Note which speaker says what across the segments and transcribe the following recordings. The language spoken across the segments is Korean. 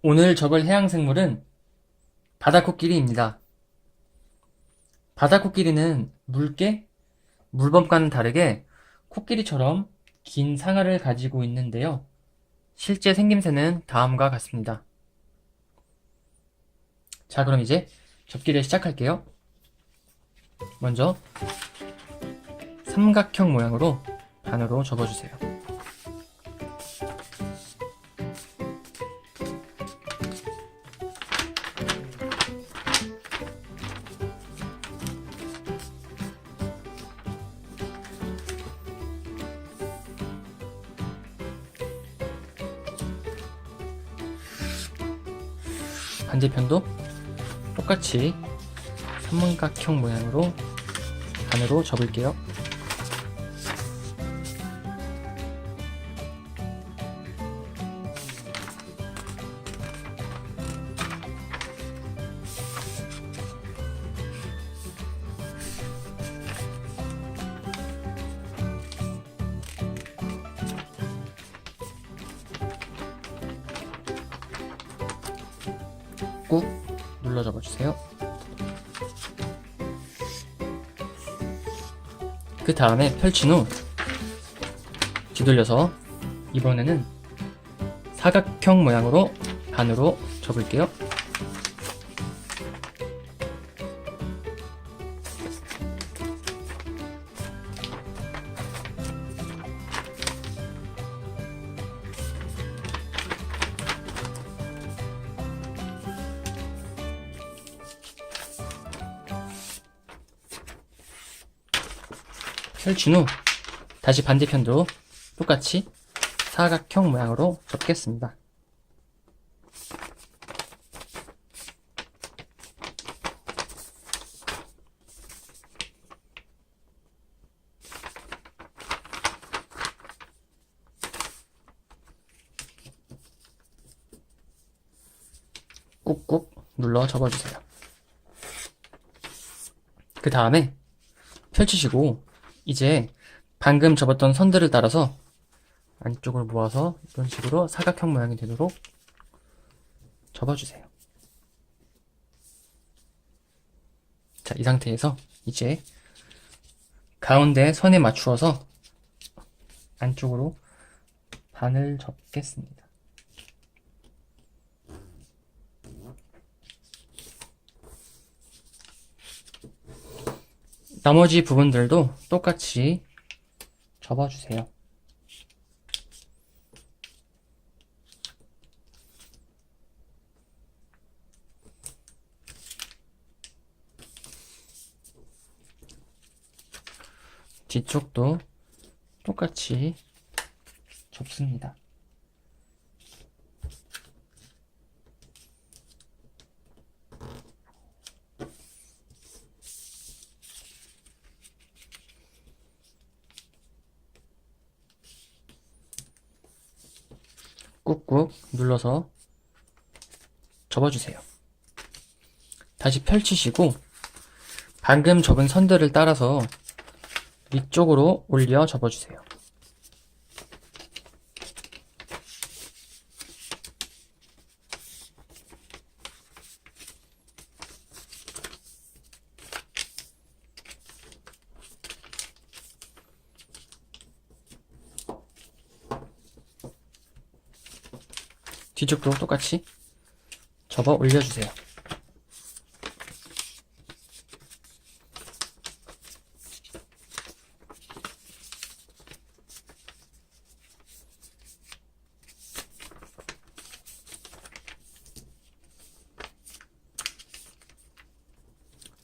Speaker 1: 오늘 접을 해양생물은 바다코끼리입니다. 바다코끼리는 물개, 물범과는 다르게 코끼리처럼 긴 상아를 가지고 있는데요. 실제 생김새는 다음과 같습니다. 자, 그럼 이제 접기를 시작할게요. 먼저 삼각형 모양으로 반으로 접어주세요. 반대편도 똑같이 삼각형 모양으로 반으로 접을게요. 꾹 눌러 접어주세요. 그 다음에 펼친 후 뒤돌려서 이번에는 사각형 모양으로 반으로 접을게요. 펼친 후 다시 반대편도 똑같이 사각형 모양으로 접겠습니다. 꾹꾹 눌러 접어주세요. 그 다음에 펼치시고 이제 방금 접었던 선들을 따라서 안쪽을 모아서 이런 식으로 사각형 모양이 되도록 접어주세요. 자, 이 상태에서 이제 가운데 선에 맞추어서 안쪽으로 반을 접겠습니다. 나머지 부분들도 똑같이 접어주세요. 뒤쪽도 똑같이 접습니다. 꾹꾹 눌러서 접어주세요. 다시 펼치시고 방금 접은 선들을 따라서 위쪽으로 올려 접어주세요. 뒤쪽도 똑같이 접어 올려주세요.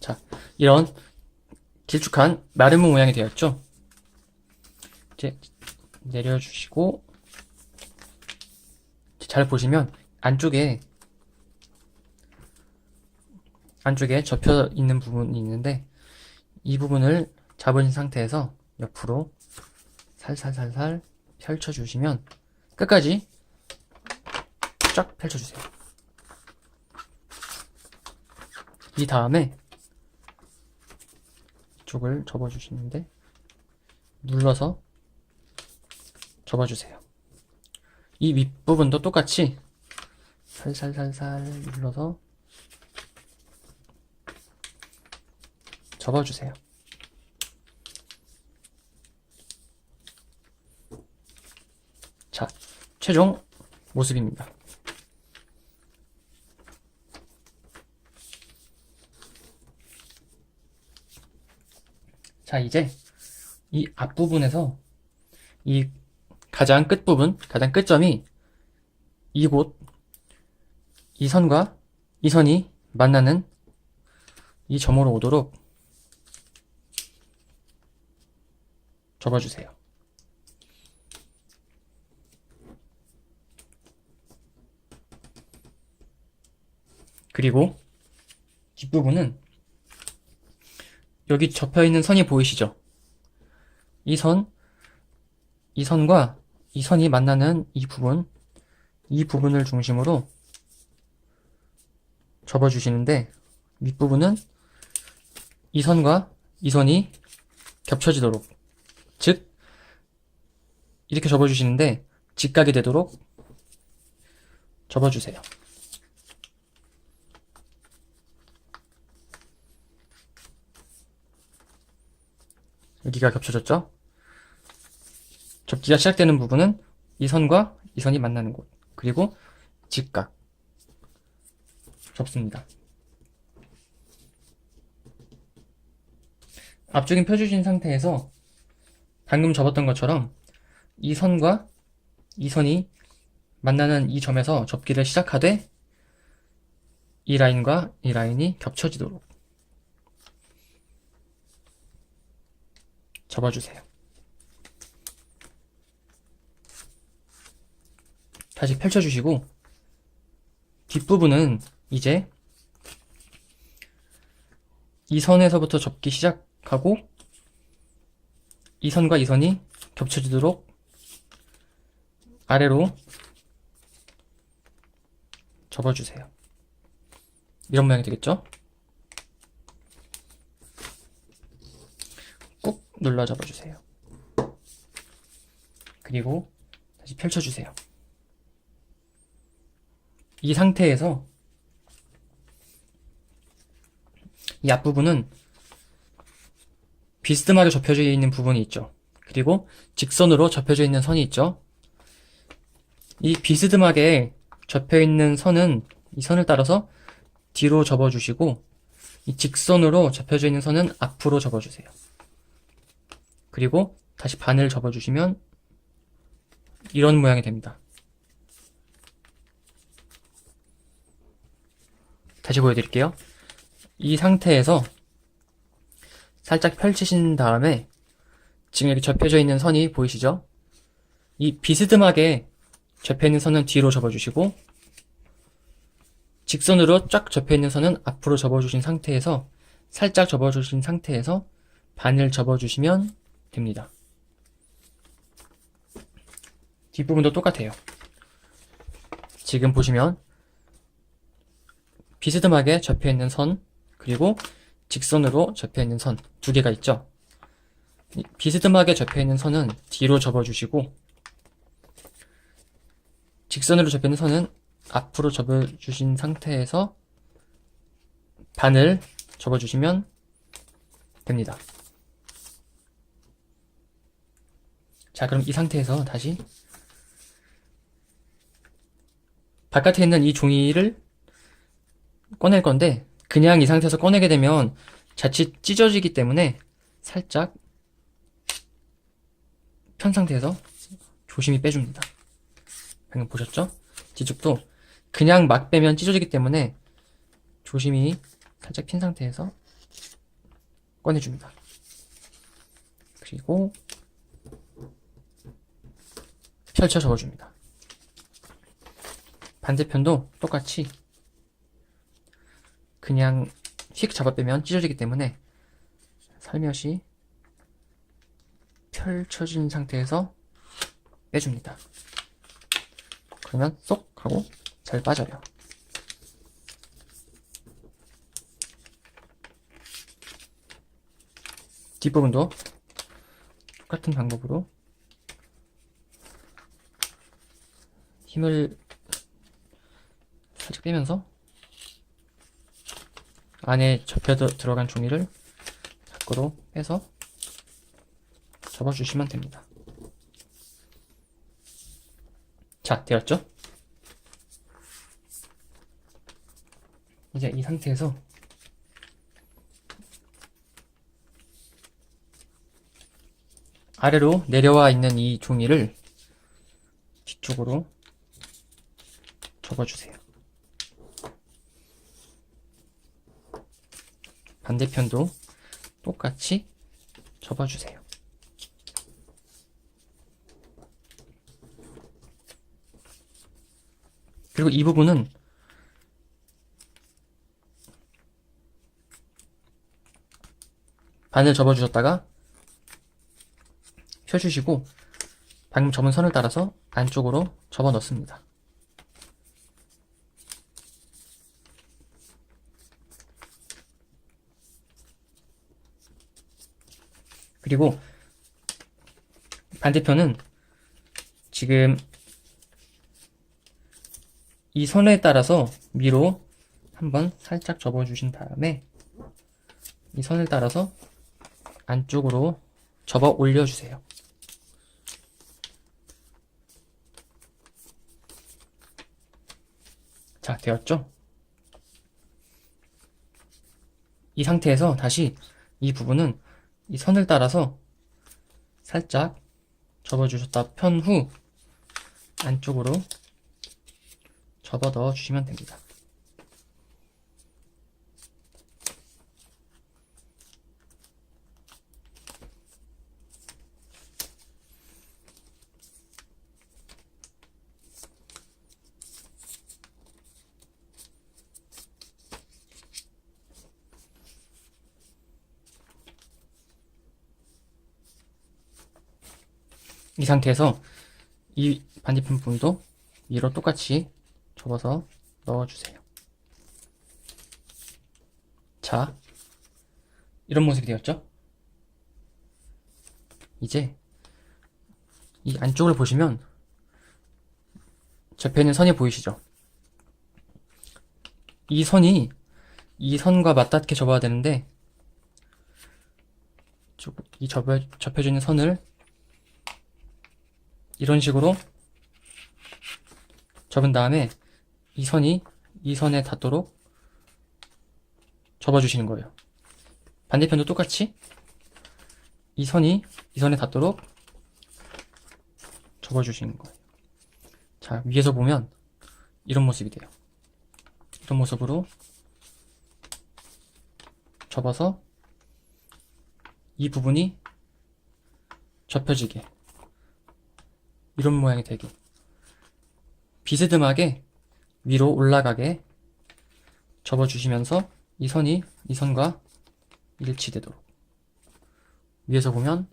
Speaker 1: 자, 이런 길쭉한 마름모 모양이 되었죠? 이제 내려주시고 잘 보시면 안쪽에 접혀 있는 부분이 있는데 이 부분을 잡은 상태에서 옆으로 살살살살 펼쳐주시면 끝까지 쫙 펼쳐주세요. 이 다음에 이쪽을 접어주시는데 눌러서 접어주세요. 이 윗부분도 똑같이 살살살살 눌러서 접어주세요. 자, 최종 모습입니다. 자, 이제 이 앞부분에서 이 가장 끝부분, 가장 끝점이 이곳, 이 선과 이 선이 만나는 이 점으로 오도록 접어주세요. 그리고 뒷부분은 여기 접혀있는 선이 보이시죠? 이 선과 이 선이 만나는 이 부분을 중심으로 접어주시는데, 윗부분은 이 선과 이 선이 겹쳐지도록, 즉 이렇게 접어주시는데 직각이 되도록 접어주세요. 여기가 겹쳐졌죠? 접기가 시작되는 부분은 이 선과 이 선이 만나는 곳, 그리고 직각 접습니다. 앞쪽인 펴주신 상태에서 방금 접었던 것처럼 이 선과 이 선이 만나는 이 점에서 접기를 시작하되 이 라인과 이 라인이 겹쳐지도록 접어주세요. 다시 펼쳐주시고, 뒷부분은 이제 이 선에서부터 접기 시작하고 이 선과 이 선이 겹쳐지도록 아래로 접어주세요. 이런 모양이 되겠죠? 꾹 눌러 접어주세요. 그리고 다시 펼쳐주세요. 이 상태에서 이 앞부분은 비스듬하게 접혀져 있는 부분이 있죠. 그리고 직선으로 접혀져 있는 선이 있죠. 이 비스듬하게 접혀있는 선은 이 선을 따라서 뒤로 접어주시고, 이 직선으로 접혀져 있는 선은 앞으로 접어주세요. 그리고 다시 반을 접어주시면 이런 모양이 됩니다. 다시 보여드릴게요. 이 상태에서 살짝 펼치신 다음에 지금 이렇게 접혀져 있는 선이 보이시죠? 이 비스듬하게 접혀있는 선은 뒤로 접어주시고, 직선으로 쫙 접혀있는 선은 앞으로 접어주신 상태에서, 살짝 접어주신 상태에서 반을 접어주시면 됩니다. 뒷부분도 똑같아요. 지금 보시면 비스듬하게 접혀있는 선, 그리고 직선으로 접혀있는 선 두 개가 있죠. 비스듬하게 접혀있는 선은 뒤로 접어주시고, 직선으로 접혀있는 선은 앞으로 접어주신 상태에서 반을 접어주시면 됩니다. 자, 그럼 이 상태에서 다시 바깥에 있는 이 종이를 꺼낼 건데, 그냥 이 상태에서 꺼내게 되면 자칫 찢어지기 때문에 살짝 편 상태에서 조심히 빼줍니다. 방금 보셨죠? 뒤쪽도 그냥 막 빼면 찢어지기 때문에 조심히 살짝 핀 상태에서 꺼내줍니다. 그리고 펼쳐 접어줍니다. 반대편도 똑같이 그냥 휙 잡아 빼면 찢어지기 때문에 살며시 펼쳐진 상태에서 빼줍니다. 그러면 쏙 하고 잘 빠져요. 뒷부분도 똑같은 방법으로 힘을 살짝 빼면서 안에 접혀 들어간 종이를 밖으로 빼서 접어주시면 됩니다. 자, 되었죠? 이제 이 상태에서 아래로 내려와 있는 이 종이를 뒤쪽으로 접어주세요. 반대편도 똑같이 접어주세요. 그리고 이 부분은 반을 접어주셨다가 펴주시고 방금 접은 선을 따라서 안쪽으로 접어 넣습니다. 그리고 반대편은 지금 이 선에 따라서 위로 한번 살짝 접어주신 다음에 이 선을 따라서 안쪽으로 접어 올려주세요. 자, 되었죠? 이 상태에서 다시 이 부분은 이 선을 따라서 살짝 접어주셨다 편 후 안쪽으로 접어 넣어 주시면 됩니다. 이 상태에서 이 반대편 부분도 위로 똑같이 접어서 넣어주세요. 자, 이런 모습이 되었죠? 이제 이 안쪽을 보시면 접혀있는 선이 보이시죠? 이 선이 이 선과 맞닿게 접어야 되는데 이 접혀져 있는 선을 이런 식으로 접은 다음에 이 선이 이 선에 닿도록 접어주시는 거예요. 반대편도 똑같이 이 선이 이 선에 닿도록 접어주시는 거예요. 자, 위에서 보면 이런 모습이 돼요. 이런 모습으로 접어서 이 부분이 접혀지게 이런 모양이 되게 비스듬하게 위로 올라가게 접어주시면서 이 선이 이 선과 일치되도록 위에서 보면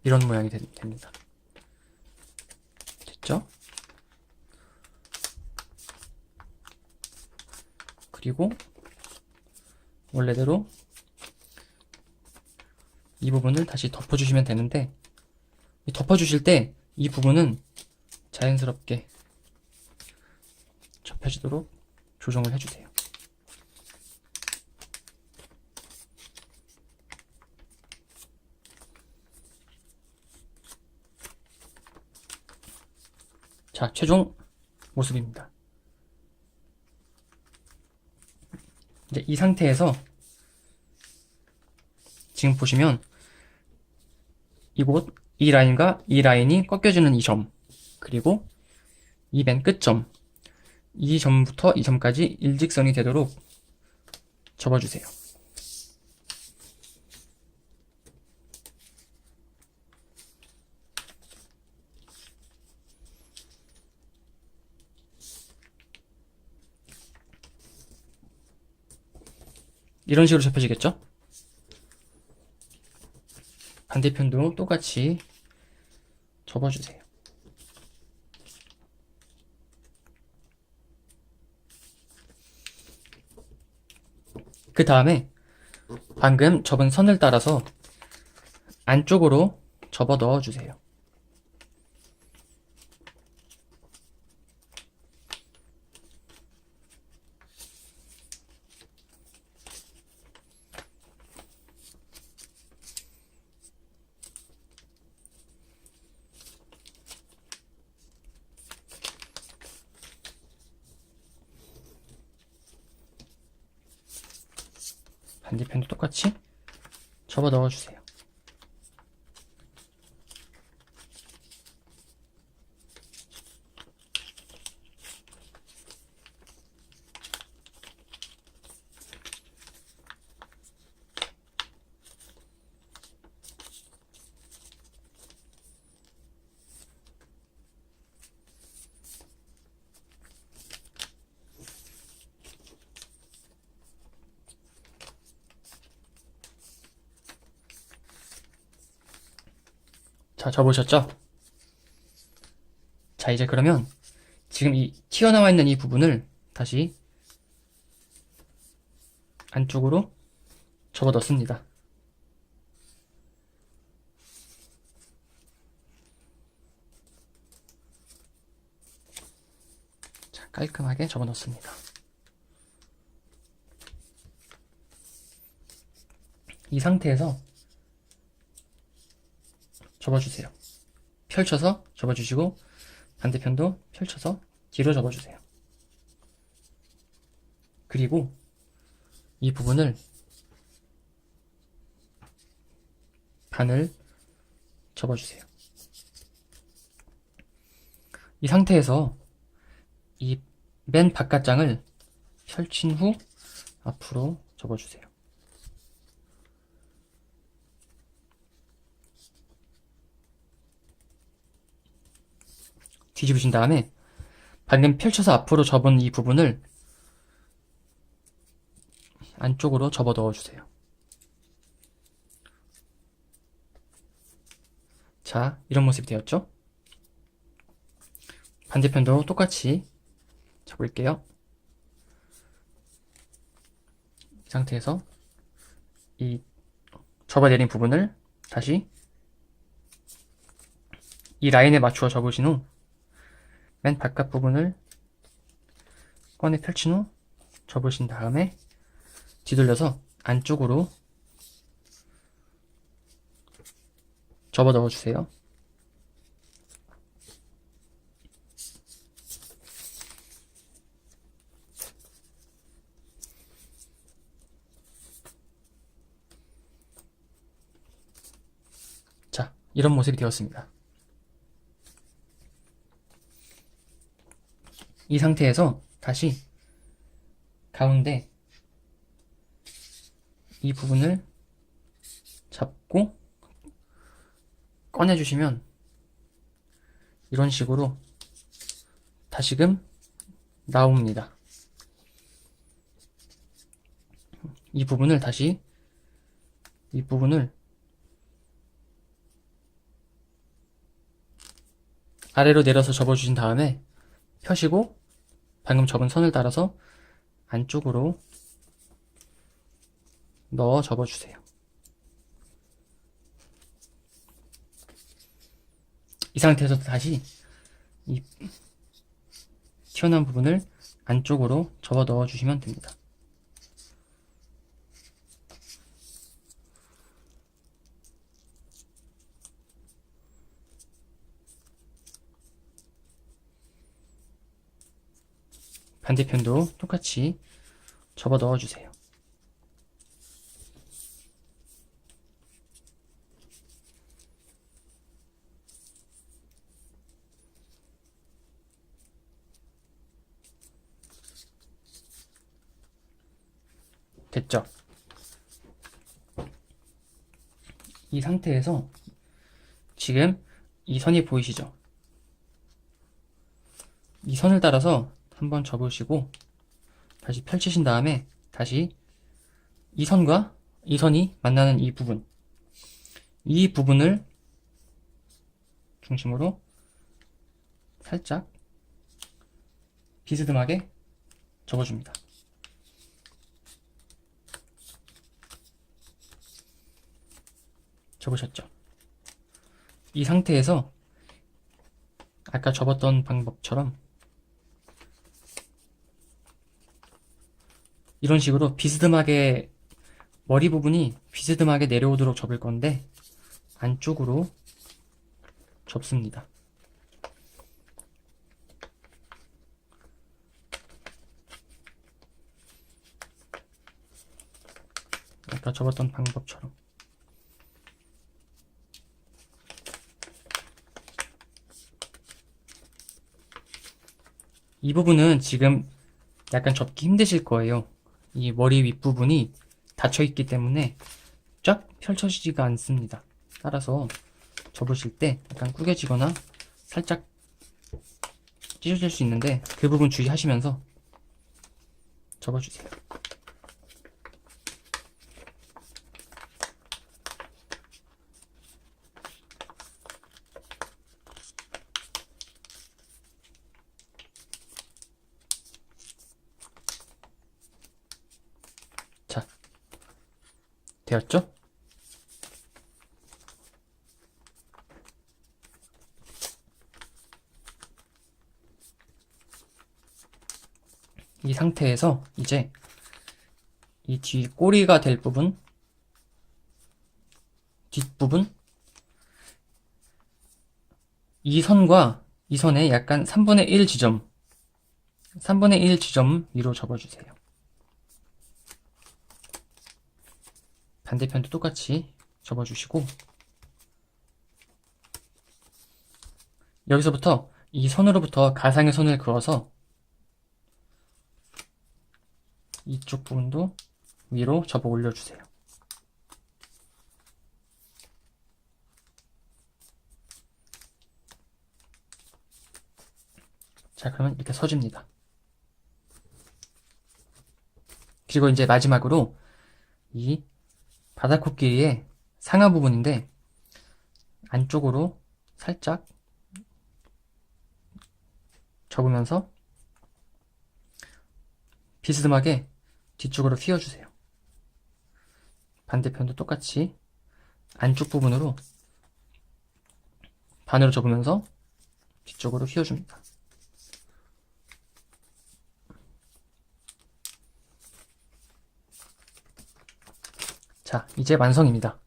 Speaker 1: 이런 모양이 됩니다. 됐죠? 그리고 원래대로 이 부분을 다시 덮어주시면 되는데 덮어주실 때 이 부분은 자연스럽게 접혀지도록 조정을 해주세요. 자, 최종 모습입니다. 이제 이 상태에서 지금 보시면 이곳 이 라인과 이 라인이 꺾여지는 이 점, 그리고 이 맨 끝점, 이 점부터 이 점까지 일직선이 되도록 접어주세요. 이런 식으로 접혀지겠죠? 반대편도 똑같이 접어주세요. 그 다음에 방금 접은 선을 따라서 안쪽으로 접어 넣어주세요. 반대편도 똑같이 접어 넣어주세요. 자, 접으셨죠? 자, 이제 그러면 지금 이 튀어나와 있는 이 부분을 다시 안쪽으로 접어 넣습니다. 자, 깔끔하게 접어 넣습니다. 이 상태에서 접어주세요. 펼쳐서 접어주시고 반대편도 펼쳐서 뒤로 접어주세요. 그리고 이 부분을 반을 접어주세요. 이 상태에서 이 맨 바깥장을 펼친 후 앞으로 접어주세요. 뒤집으신 다음에 방금 펼쳐서 앞으로 접은 이 부분을 안쪽으로 접어 넣어주세요. 자, 이런 모습이 되었죠? 반대편도 똑같이 접을게요. 이 상태에서 이 접어내린 부분을 다시 이 라인에 맞추어 접으신 후 맨 바깥 부분을 꺼내 펼친 후 접으신 다음에 뒤돌려서 안쪽으로 접어 넣어주세요. 자, 이런 모습이 되었습니다. 이 상태에서 다시 가운데 이 부분을 잡고 꺼내주시면 이런 식으로 다시금 나옵니다. 이 부분을 다시 이 부분을 아래로 내려서 접어주신 다음에 펴시고 방금 접은 선을 따라서 안쪽으로 넣어 접어주세요. 이 상태에서 다시 이 튀어나온 부분을 안쪽으로 접어 넣어주시면 됩니다. 반대편도 똑같이 접어 넣어주세요. 됐죠? 이 상태에서 지금 이 선이 보이시죠? 이 선을 따라서 한번 접으시고 다시 펼치신 다음에 다시 이 선과 이 선이 만나는 이 부분을 중심으로 살짝 비스듬하게 접어줍니다. 접으셨죠? 이 상태에서 아까 접었던 방법처럼 이런 식으로 비스듬하게 머리 부분이 비스듬하게 내려오도록 접을 건데 안쪽으로 접습니다. 아까 접었던 방법처럼. 이 부분은 지금 약간 접기 힘드실 거예요. 이 머리 윗부분이 닫혀있기 때문에 쫙 펼쳐지지가 않습니다. 따라서 접으실 때 약간 구겨지거나 살짝 찢어질 수 있는데 그 부분 주의하시면서 접어주세요. 자, 되었죠? 이 상태에서 이제 이 뒤 꼬리가 될 부분, 뒷부분, 이 선과 이 선의 약간 3분의 1 지점, 3분의 1 지점 위로 접어주세요. 반대편도 똑같이 접어주시고, 여기서부터 이 선으로부터 가상의 선을 그어서 이쪽 부분도 위로 접어 올려주세요. 자, 그러면 이렇게 서집니다. 그리고 이제 마지막으로 이 바닥코끼리의 상하 부분인데 안쪽으로 살짝 접으면서 비스듬하게 뒤쪽으로 휘어주세요. 반대편도 똑같이 안쪽 부분으로 반으로 접으면서 뒤쪽으로 휘어줍니다. 자, 이제 완성입니다.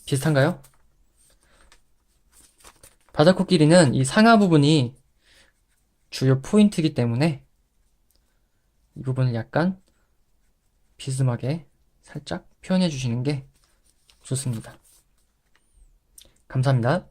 Speaker 1: 비슷한가요? 바닥코끼리는 이 상하 부분이 주요 포인트이기 때문에 이 부분을 약간 비스듬하게 살짝 표현해 주시는 게 좋습니다. 감사합니다.